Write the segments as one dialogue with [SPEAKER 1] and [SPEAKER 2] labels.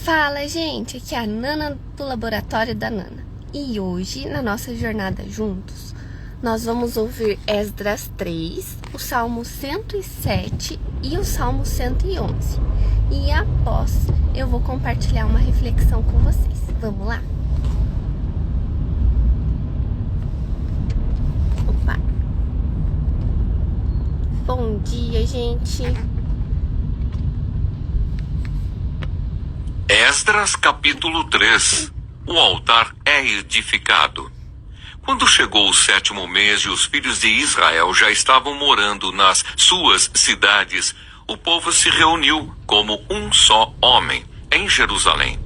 [SPEAKER 1] Fala, gente! Aqui é a Nana do Laboratório da Nana. E hoje, na nossa jornada juntos, nós vamos ouvir Esdras 3, o Salmo 107 e o Salmo 111. E após, eu vou compartilhar uma reflexão com vocês. Vamos lá? Opa! Bom dia, gente!
[SPEAKER 2] Esdras capítulo 3. O altar é edificado. Quando chegou o 7º mês e os filhos de Israel já estavam morando nas suas cidades, o povo se reuniu como um só homem em Jerusalém.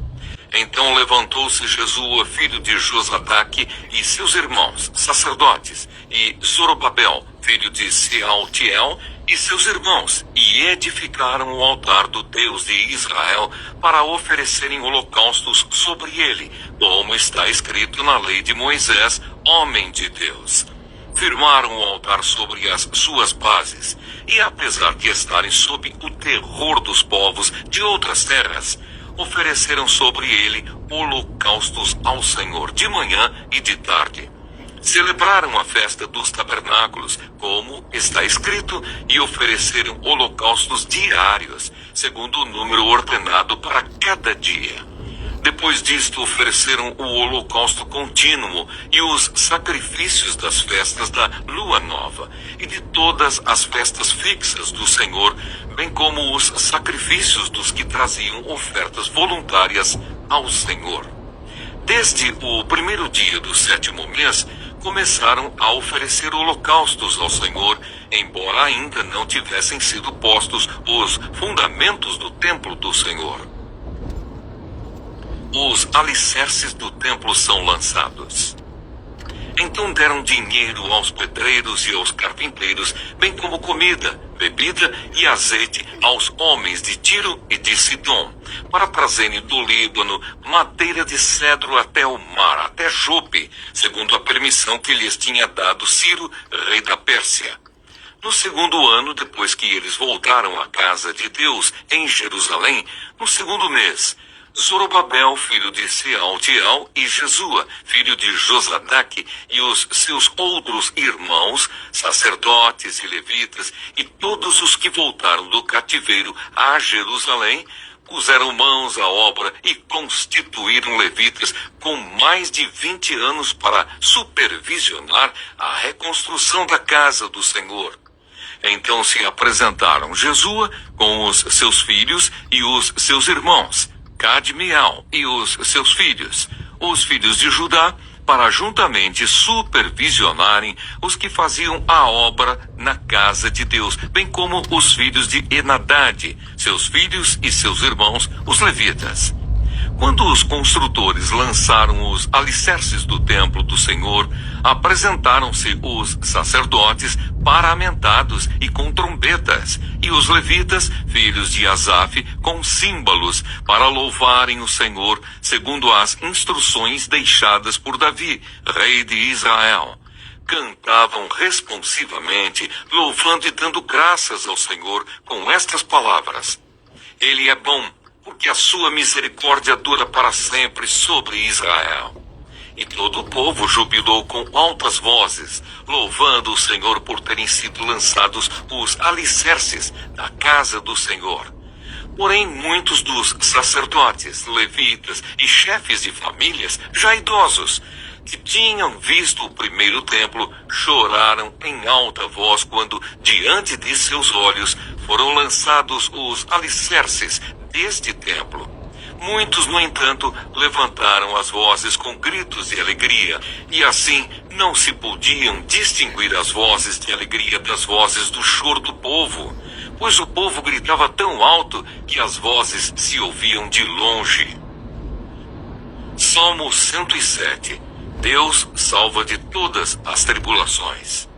[SPEAKER 2] Então levantou-se Jesua, filho de Josadaque, e seus irmãos, sacerdotes, e Zorobabel, filho de Sealtiel, e seus irmãos, e edificaram o altar do Deus de Israel para oferecerem holocaustos sobre ele, como está escrito na lei de Moisés, homem de Deus. Firmaram o altar sobre as suas bases, e apesar de estarem sob o terror dos povos de outras terras, ofereceram sobre ele holocaustos ao Senhor de manhã e de tarde. Celebraram a festa dos tabernáculos, como está escrito, e ofereceram holocaustos diários, segundo o número ordenado para cada dia. Depois disto, ofereceram o holocausto contínuo e os sacrifícios das festas da Lua Nova e de todas as festas fixas do Senhor, bem como os sacrifícios dos que traziam ofertas voluntárias ao Senhor. Desde o primeiro dia do 7º mês, começaram a oferecer holocaustos ao Senhor, embora ainda não tivessem sido postos os fundamentos do templo do Senhor. Os alicerces do templo são lançados. Então deram dinheiro aos pedreiros e aos carpinteiros, bem como comida, bebida e azeite aos homens de Tiro e de Sidom, para trazerem do Líbano madeira de cedro até o mar, até Jope, segundo a permissão que lhes tinha dado Ciro, rei da Pérsia. No 2º ano, depois que eles voltaram à casa de Deus em Jerusalém, no 2º mês, Zorobabel, filho de Sealtiel, e Jesua, filho de Josadaque, e os seus outros irmãos, sacerdotes e levitas, e todos os que voltaram do cativeiro a Jerusalém, puseram mãos à obra e constituíram levitas com mais de 20 anos para supervisionar a reconstrução da casa do Senhor. Então se apresentaram Jesua com os seus filhos e os seus irmãos, Cadmiel e os seus filhos, os filhos de Judá, para juntamente supervisionarem os que faziam a obra na casa de Deus, bem como os filhos de Enadade, seus filhos e seus irmãos, os levitas. Quando os construtores lançaram os alicerces do templo do Senhor, apresentaram-se os sacerdotes paramentados e com trombetas, e os levitas, filhos de Asaf, com símbolos, para louvarem o Senhor, segundo as instruções deixadas por Davi, rei de Israel. Cantavam responsivamente, louvando e dando graças ao Senhor com estas palavras: Ele é bom, porque a sua misericórdia dura para sempre sobre Israel. E todo o povo jubilou com altas vozes, louvando o Senhor por terem sido lançados os alicerces da casa do Senhor. Porém, muitos dos sacerdotes, levitas e chefes de famílias, já idosos, que tinham visto o primeiro templo, choraram em alta voz quando, diante de seus olhos, foram lançados os alicerces deste templo. Muitos, no entanto, levantaram as vozes com gritos de alegria, e assim não se podiam distinguir as vozes de alegria das vozes do choro do povo, pois o povo gritava tão alto que as vozes se ouviam de longe. Salmo 107. Deus salva de todas as tribulações.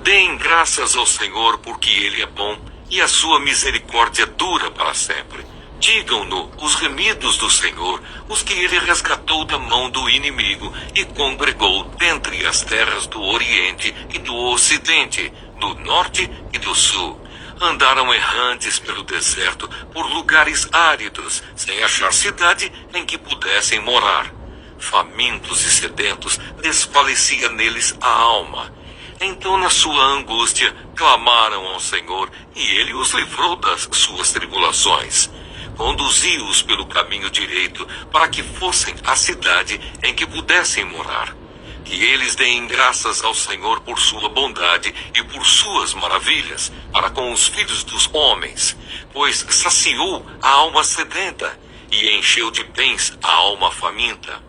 [SPEAKER 2] Deem graças ao Senhor, porque Ele é bom, e a sua misericórdia dura para sempre. Digam-no os remidos do Senhor, os que ele resgatou da mão do inimigo e congregou dentre as terras do Oriente e do Ocidente, do Norte e do Sul. Andaram errantes pelo deserto, por lugares áridos, sem achar cidade em que pudessem morar. Famintos e sedentos, desfalecia neles a alma. Então, na sua angústia, clamaram ao Senhor, e Ele os livrou das suas tribulações. Conduziu-os pelo caminho direito, para que fossem à cidade em que pudessem morar. Que eles deem graças ao Senhor por sua bondade e por suas maravilhas para com os filhos dos homens, pois saciou a alma sedenta e encheu de bens a alma faminta.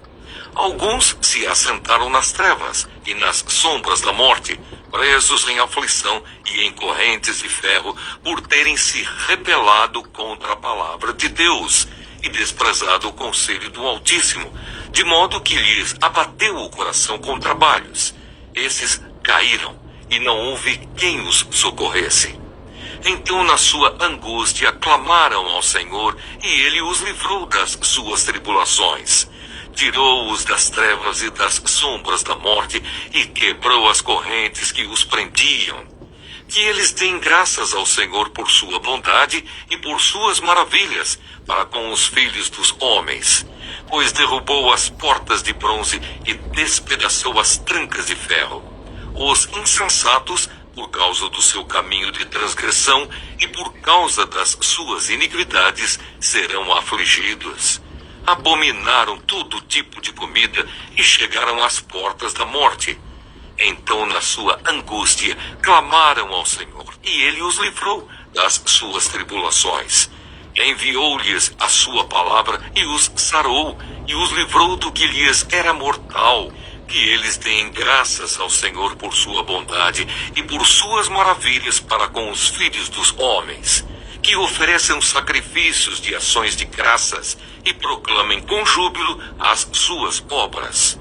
[SPEAKER 2] Alguns se assentaram nas trevas e nas sombras da morte, presos em aflição e em correntes de ferro, por terem se rebelado contra a palavra de Deus e desprezado o conselho do Altíssimo, de modo que lhes abateu o coração com trabalhos. Esses caíram, e não houve quem os socorresse. Então, na sua angústia, clamaram ao Senhor, e Ele os livrou das suas tribulações. Tirou-os das trevas e das sombras da morte, e quebrou as correntes que os prendiam. Que eles deem graças ao Senhor por sua bondade e por suas maravilhas para com os filhos dos homens, pois derrubou as portas de bronze e despedaçou as trancas de ferro. Os insensatos, por causa do seu caminho de transgressão e por causa das suas iniquidades, serão afligidos. Abominaram todo tipo de comida e chegaram às portas da morte. Então, na sua angústia, clamaram ao Senhor, e Ele os livrou das suas tribulações. Enviou-lhes a sua palavra e os sarou, e os livrou do que lhes era mortal. Que eles deem graças ao Senhor por sua bondade e por suas maravilhas para com os filhos dos homens. Que ofereçam sacrifícios de ações de graças e proclamem com júbilo as suas obras.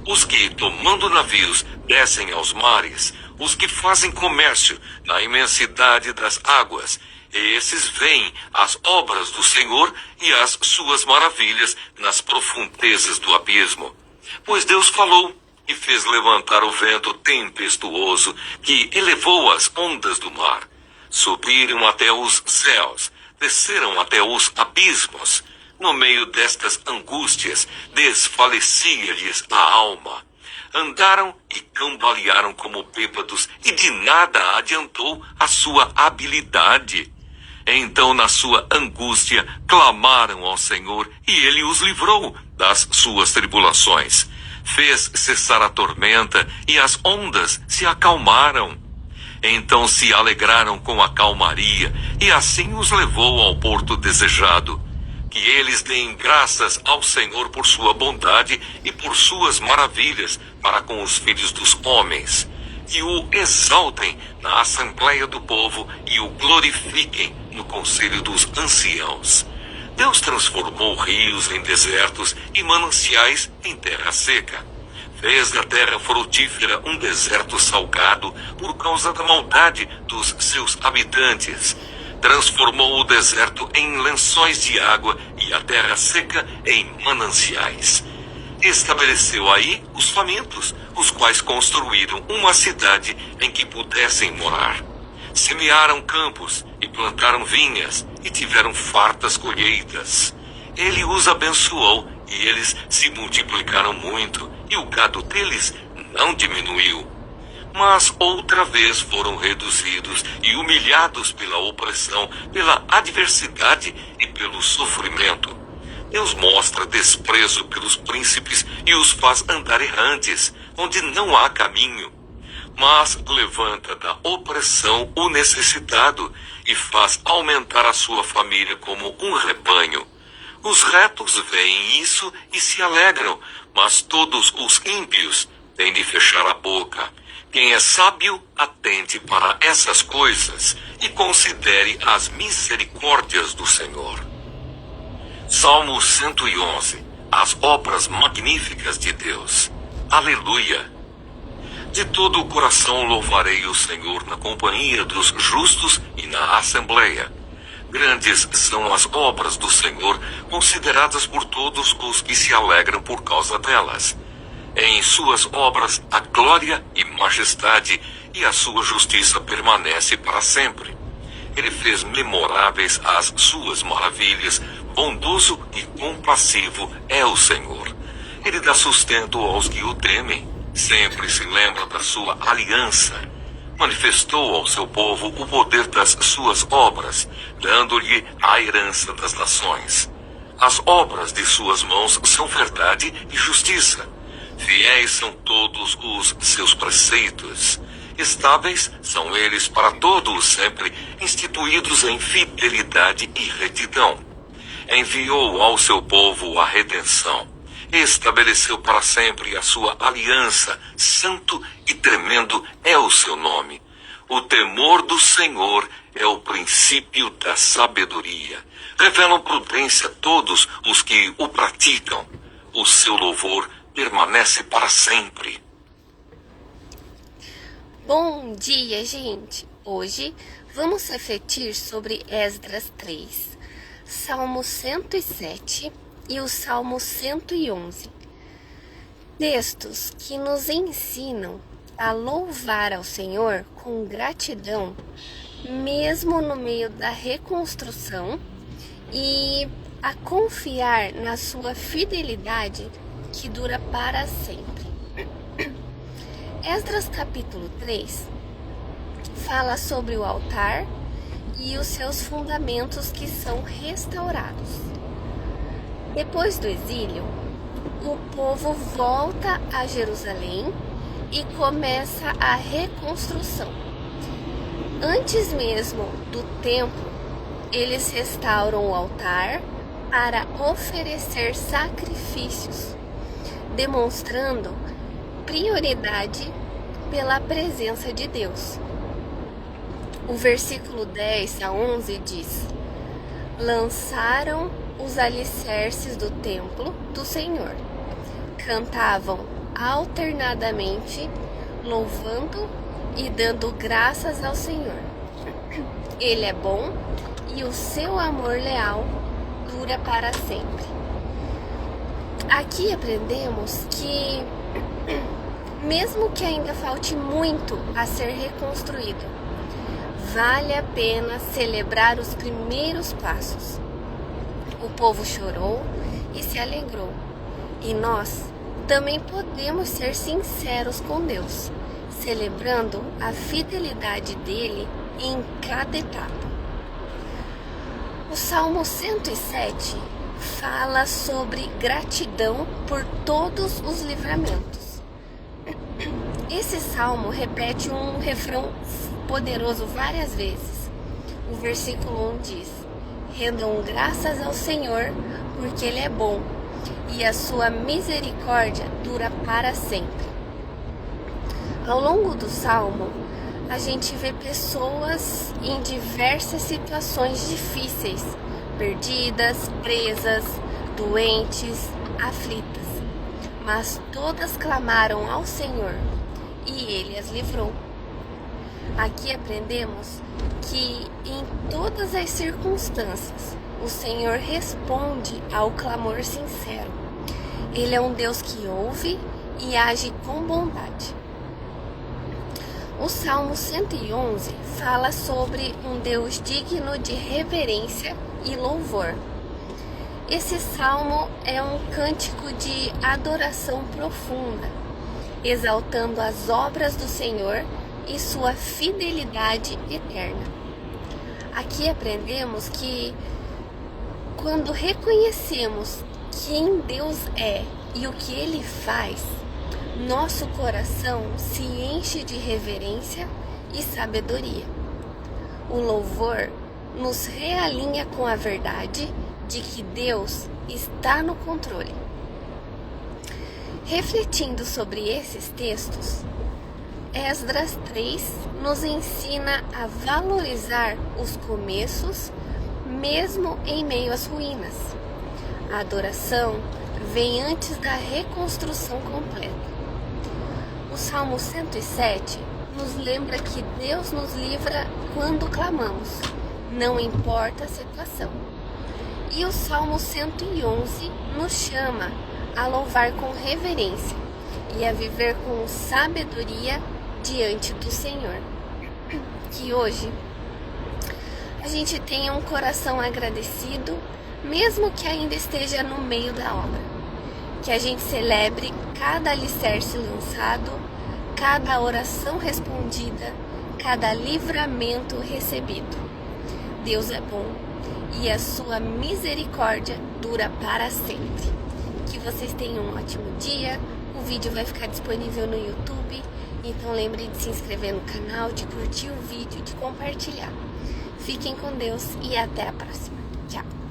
[SPEAKER 2] Os que, tomando navios, descem aos mares, os que fazem comércio na imensidade das águas, esses veem as obras do Senhor e as suas maravilhas nas profundezas do abismo. Pois Deus falou e fez levantar o vento tempestuoso que elevou as ondas do mar. Subiram até os céus, desceram até os abismos. No meio destas angústias, desfalecia-lhes a alma. Andaram e cambalearam como bêbados, e de nada adiantou a sua habilidade. Então, na sua angústia, clamaram ao Senhor, e Ele os livrou das suas tribulações. Fez cessar a tormenta, e as ondas se acalmaram. Então se alegraram com a calmaria, e assim os levou ao porto desejado. Que eles deem graças ao Senhor por sua bondade e por suas maravilhas para com os filhos dos homens. Que o exaltem na assembleia do povo e o glorifiquem no conselho dos anciãos. Deus transformou rios em desertos e mananciais em terra seca. Fez da terra frutífera um deserto salgado por causa da maldade dos seus habitantes. Transformou o deserto em lençóis de água e a terra seca em mananciais. Estabeleceu aí os famintos, os quais construíram uma cidade em que pudessem morar. Semearam campos e plantaram vinhas e tiveram fartas colheitas. Ele os abençoou e eles se multiplicaram muito, e o gado deles não diminuiu. Mas outra vez foram reduzidos e humilhados pela opressão, pela adversidade e pelo sofrimento. Deus mostra desprezo pelos príncipes e os faz andar errantes, onde não há caminho. Mas levanta da opressão o necessitado e faz aumentar a sua família como um rebanho. Os retos veem isso e se alegram, mas todos os ímpios têm de fechar a boca. Quem é sábio, atente para essas coisas e considere as misericórdias do Senhor. Salmo 111. As obras magníficas de Deus. Aleluia! De todo o coração louvarei o Senhor na companhia dos justos e na assembleia. Grandes são as obras do Senhor, consideradas por todos os que se alegram por causa delas. Em suas obras a glória e majestade, e a sua justiça permanece para sempre. Ele fez memoráveis as suas maravilhas. Bondoso e compassivo é o Senhor. Ele dá sustento aos que o temem. Sempre se lembra da sua aliança. Manifestou ao seu povo o poder das suas obras, dando-lhe a herança das nações. As obras de suas mãos são verdade e justiça. Fiéis são todos os seus preceitos. Estáveis são eles para todo o sempre, instituídos em fidelidade e retidão. Enviou ao seu povo a redenção. Estabeleceu para sempre a sua aliança. Santo e tremendo é o seu nome. O temor do Senhor é o princípio da sabedoria. Revelam prudência todos os que o praticam. O seu louvor permanece para sempre.
[SPEAKER 1] Bom dia, gente! Hoje vamos refletir sobre Esdras 3, Salmo 107 e o Salmo 111. Textos que nos ensinam a louvar ao Senhor com gratidão, mesmo no meio da reconstrução, e a confiar na sua fidelidade que dura para sempre. Esdras capítulo 3 fala sobre o altar e os seus fundamentos que são restaurados. Depois do exílio, o povo volta a Jerusalém e começa a reconstrução. Antes mesmo do templo, eles restauram o altar para oferecer sacrifícios, demonstrando prioridade pela presença de Deus. O versículo 10 a 11 diz: lançaram os alicerces do templo do Senhor, cantavam alternadamente, louvando e dando graças ao Senhor. Ele é bom e o seu amor leal dura para sempre. Aqui aprendemos que, mesmo que ainda falte muito a ser reconstruído, vale a pena celebrar os primeiros passos. O povo chorou e se alegrou, e nós também podemos ser sinceros com Deus, celebrando a fidelidade dele em cada etapa. O Salmo 107 fala sobre gratidão por todos os livramentos. Esse salmo repete um refrão poderoso várias vezes. O versículo 1 diz: rendam graças ao Senhor, porque Ele é bom, e a sua misericórdia dura para sempre. Ao longo do salmo, a gente vê pessoas em diversas situações difíceis, perdidas, presas, doentes, aflitas, mas todas clamaram ao Senhor e Ele as livrou. Aqui aprendemos que em todas as circunstâncias o Senhor responde ao clamor sincero. Ele é um Deus que ouve e age com bondade. O Salmo 111 fala sobre um Deus digno de reverência e louvor. Esse salmo é um cântico de adoração profunda, exaltando as obras do Senhor e sua fidelidade eterna. Aqui aprendemos que, quando reconhecemos quem Deus é e o que Ele faz, nosso coração se enche de reverência e sabedoria. O louvor nos realinha com a verdade de que Deus está no controle. Refletindo sobre esses textos, Esdras 3 nos ensina a valorizar os começos, mesmo em meio às ruínas. A adoração vem antes da reconstrução completa. O Salmo 107 nos lembra que Deus nos livra quando clamamos, não importa a situação. E o Salmo 111 nos chama a louvar com reverência e a viver com sabedoria diante do Senhor. Que hoje a gente tenha um coração agradecido, mesmo que ainda esteja no meio da obra. Que a gente celebre cada alicerce lançado, cada oração respondida, cada livramento recebido. Deus é bom e a sua misericórdia dura para sempre. Que vocês tenham um ótimo dia. O vídeo vai ficar disponível no YouTube, então lembre de se inscrever no canal, de curtir o vídeo, de compartilhar. Fiquem com Deus e até a próxima. Tchau!